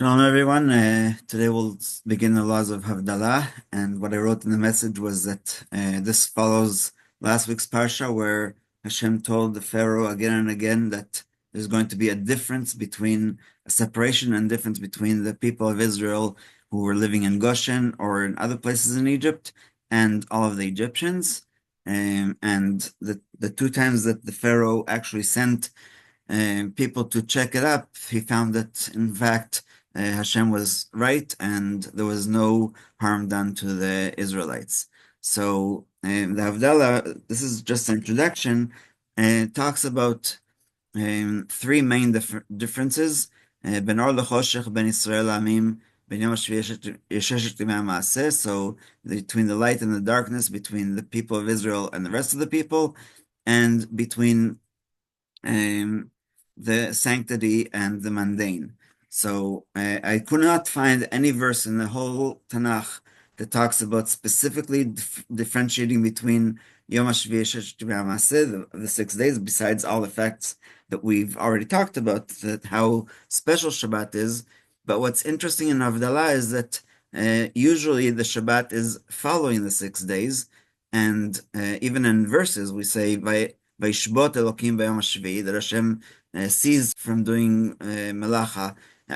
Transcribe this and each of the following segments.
Shalom everyone. Today we'll begin the laws of Havdalah, and what I wrote in the message was that this follows last week's parsha, where Hashem told the Pharaoh again and again that there's going to be a difference between a separation and difference between the people of Israel who were living in Goshen or in other places in Egypt and all of the Egyptians. And the two times that the Pharaoh actually sent people to check it up, he found that in fact Hashem was right and there was no harm done to the Israelites. So the Havdalah, this is just an introduction, talks about three main differences. Ben Or L'Choshech, Ben Israel Amim, Ben Yom HaShvi Yesheshet Yimei HaMaaseh. So between the light and the darkness, between the people of Israel and the rest of the people, and between um, the sanctity and the mundane. So I could not find any verse in the whole Tanakh that talks about specifically differentiating between Yom HaShvi the 6 days, besides all the facts that we've already talked about, that how special Shabbat is. But what's interesting in Havdalah is that usually the Shabbat is following the 6 days, and even in verses we say Vayishbot Elokim B'Yom HaShvi, that Hashem ceased from doing melacha,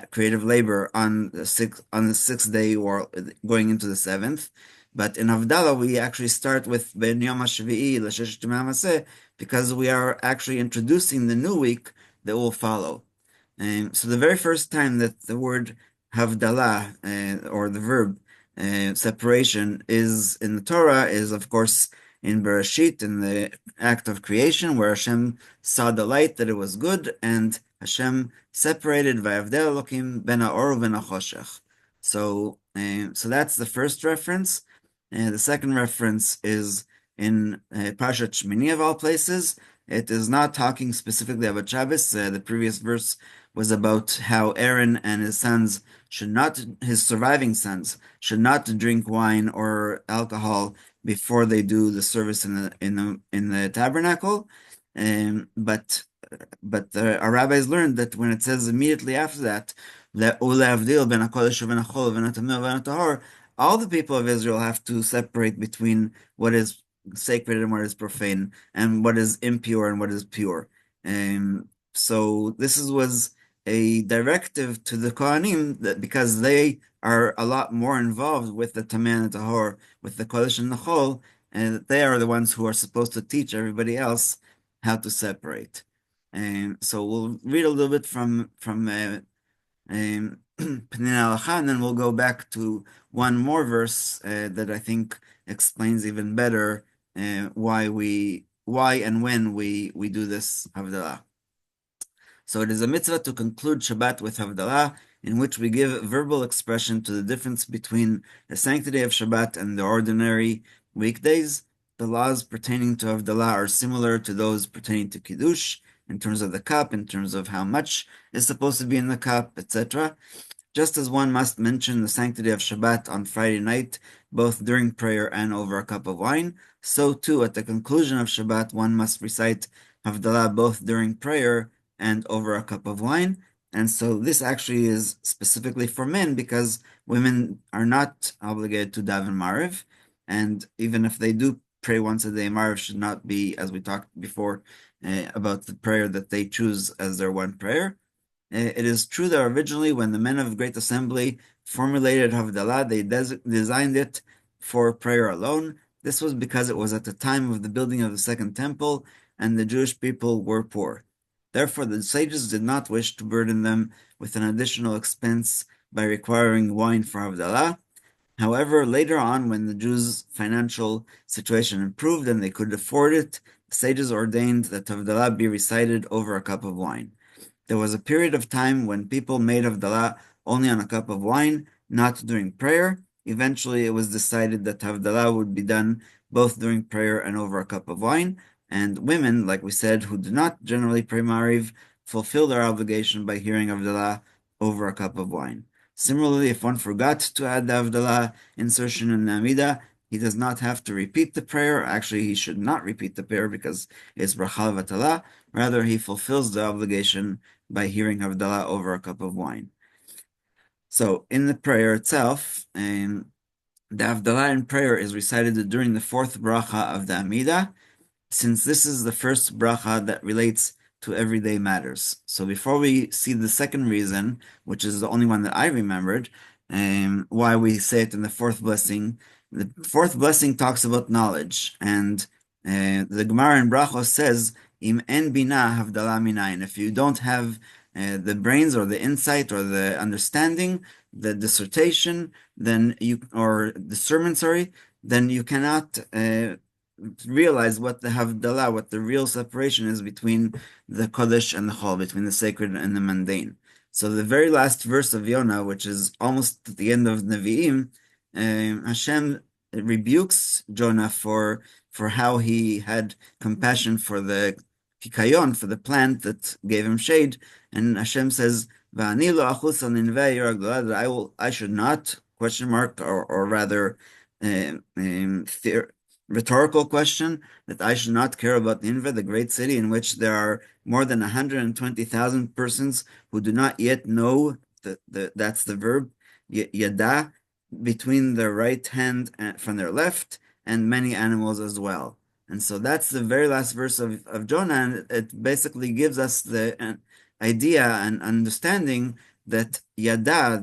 creative labor, on the sixth day or going into the seventh. But in Havdalah, we actually start with Ben Yom HaShvi'i L'Sheshet Yimei HaMaaseh, because we are actually introducing the new week that will follow. So the very first time that the word Havdalah, or the verb separation, is in the Torah is, of course, in Bereshit, in the act of creation, where Hashem saw the light, that it was good, and Hashem separated Vayavdel Elokim ben ha'or u'ben ha'choshech. So that's the first reference. The second reference is in Parshat Shmini, of all places. It is not talking specifically about Shabbos. The previous verse was about how Aaron and his sons should not, his surviving sons, should not drink wine or alcohol before they do the service in the tabernacle. But our rabbis learned that when it says immediately after that, all the people of Israel have to separate between what is sacred and what is profane, and what is impure and what is pure. So was a directive to the Kohanim, that because they are a lot more involved with the Tameh and Tahor, with the Kodesh and the Chol, and they are the ones who are supposed to teach everybody else how to separate. So we'll read a little bit from Peninei Halacha, and then we'll go back to one more verse that I think explains even better why and when we do this Havdalah. So it is a mitzvah to conclude Shabbat with Havdalah, in which we give verbal expression to the difference between the sanctity of Shabbat and the ordinary weekdays. The laws pertaining to Havdalah are similar to those pertaining to Kiddush, in terms of the cup, in terms of how much is supposed to be in the cup, etc. Just as one must mention the sanctity of Shabbat on Friday night, both during prayer and over a cup of wine, so too at the conclusion of Shabbat one must recite Havdalah both during prayer and over a cup of wine. And so this actually is specifically for men, because women are not obligated to daven Mariv, and even if they do pray once a day, Mariv should not be, as we talked before, about the prayer that they choose as their one prayer. It is true that originally, when the men of Great Assembly formulated Havdalah, they designed it for prayer alone. This was because it was at the time of the building of the Second Temple, and the Jewish people were poor. Therefore, the sages did not wish to burden them with an additional expense by requiring wine for Havdalah. However, later on, when the Jews' financial situation improved and they could afford it, the sages ordained that Havdalah be recited over a cup of wine. There was a period of time when people made Havdalah only on a cup of wine, not during prayer. Eventually, it was decided that Havdalah would be done both during prayer and over a cup of wine, and women, like we said, who do not generally pray Mariv, fulfill their obligation by hearing Havdalah over a cup of wine. Similarly, if one forgot to add the Havdalah insertion in the Amidah, he does not have to repeat the prayer. Actually, he should not repeat the prayer because it's Brachal Vatalah. Rather, he fulfills the obligation by hearing Havdalah over a cup of wine. So in the prayer itself, the Havdalah in prayer is recited during the fourth bracha of the Amidah, since this is the first bracha that relates to everyday matters. So before we see the second reason, which is the only one that I remembered, why we say it in the fourth blessing talks about knowledge, and the Gemara in Brachos says, "Im en bina havdalah minayin." If you don't have the brains or the insight or the understanding, the dissertation, or the sermon, sorry, then you cannot realize what the Havdalah, what the real separation is between the Kodesh and the Chol, between the sacred and the mundane. So the very last verse of Yonah, which is almost at the end of Nevi'im, Hashem rebukes Jonah for how he had compassion for the Kikayon, for the plant that gave him shade, and Hashem says, "Va'ani lo achus al ninvei yer hagdolah," that I should not, question mark, or rather, rhetorical question, that I should not care about Nineveh, the great city in which there are more than 120,000 persons who do not yet know, that's the verb, yada, between their right hand and from their left, and many animals as well. And so that's the very last verse of Jonah, and it basically gives us the idea and understanding that yada,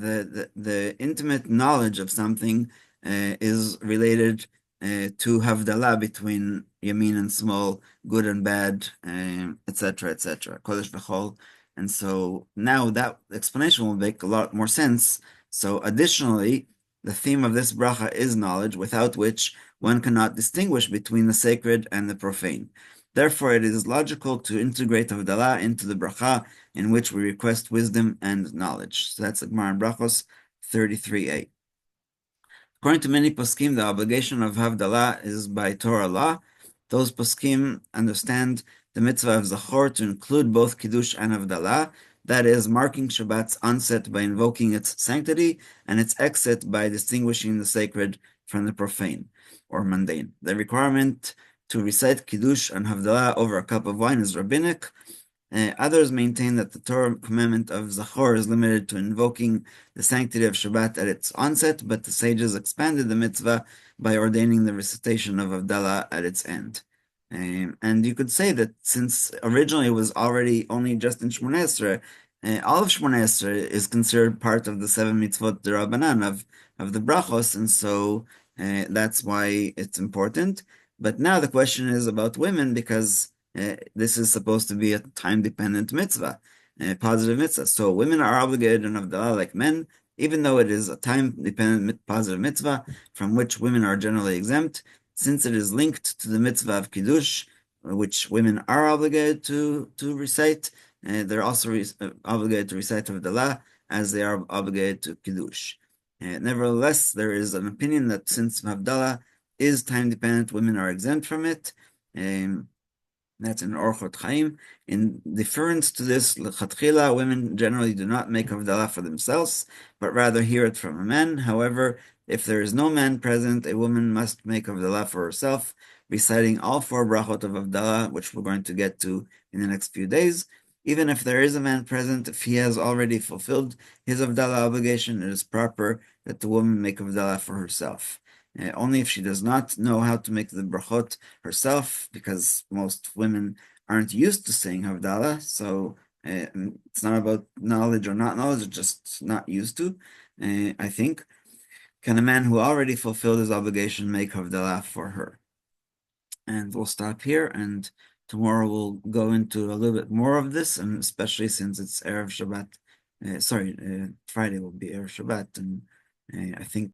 the intimate knowledge of something, is related to Havdalah between Yamin and Small, good and bad, etc., etc., Kodesh v'Chol. And so now that explanation will make a lot more sense. So additionally, the theme of this bracha is knowledge, without which one cannot distinguish between the sacred and the profane. Therefore, it is logical to integrate Havdalah into the bracha, in which we request wisdom and knowledge. So that's the Gemara in Brachos 33a. According to many poskim, the obligation of Havdalah is by Torah law. Those poskim understand the mitzvah of Zachor to include both Kiddush and Havdalah, that is, marking Shabbat's onset by invoking its sanctity, and its exit by distinguishing the sacred from the profane or mundane. The requirement to recite Kiddush and Havdalah over a cup of wine is rabbinic. Others maintain that the Torah commandment of Zachor is limited to invoking the sanctity of Shabbat at its onset, but the sages expanded the mitzvah by ordaining the recitation of Havdalah at its end. And you could say that since originally it was already only just in Shmoneh Esrei, all of Shmoneh Esrei is considered part of the seven mitzvot d'Rabbanan of the brachos, and so that's why it's important. But now the question is about women, because this is supposed to be a time-dependent mitzvah, positive mitzvah. So women are obligated in Havdalah like men, even though it is a time-dependent positive mitzvah from which women are generally exempt, since it is linked to the mitzvah of Kiddush, which women are obligated to recite. They're also obligated to recite Havdalah as they are obligated to Kiddush. Nevertheless, there is an opinion that since Havdalah is time-dependent, women are exempt from it. That's in Orchot Chaim. In deference to this, l'chatchila, women generally do not make Havdalah for themselves, but rather hear it from a man. However, if there is no man present, a woman must make Havdalah for herself, reciting all four brachot of Havdalah, which we're going to get to in the next few days. Even if there is a man present, if he has already fulfilled his Havdalah obligation, it is proper that the woman make Havdalah for herself. Only if she does not know how to make the brachot herself, because most women aren't used to saying Havdalah, so it's not about knowledge or not knowledge, it's just not used to, I think. Can a man who already fulfilled his obligation make Havdalah for her? And we'll stop here, and tomorrow we'll go into a little bit more of this, and especially since it's Erev Shabbat, Friday will be Erev Shabbat, and I think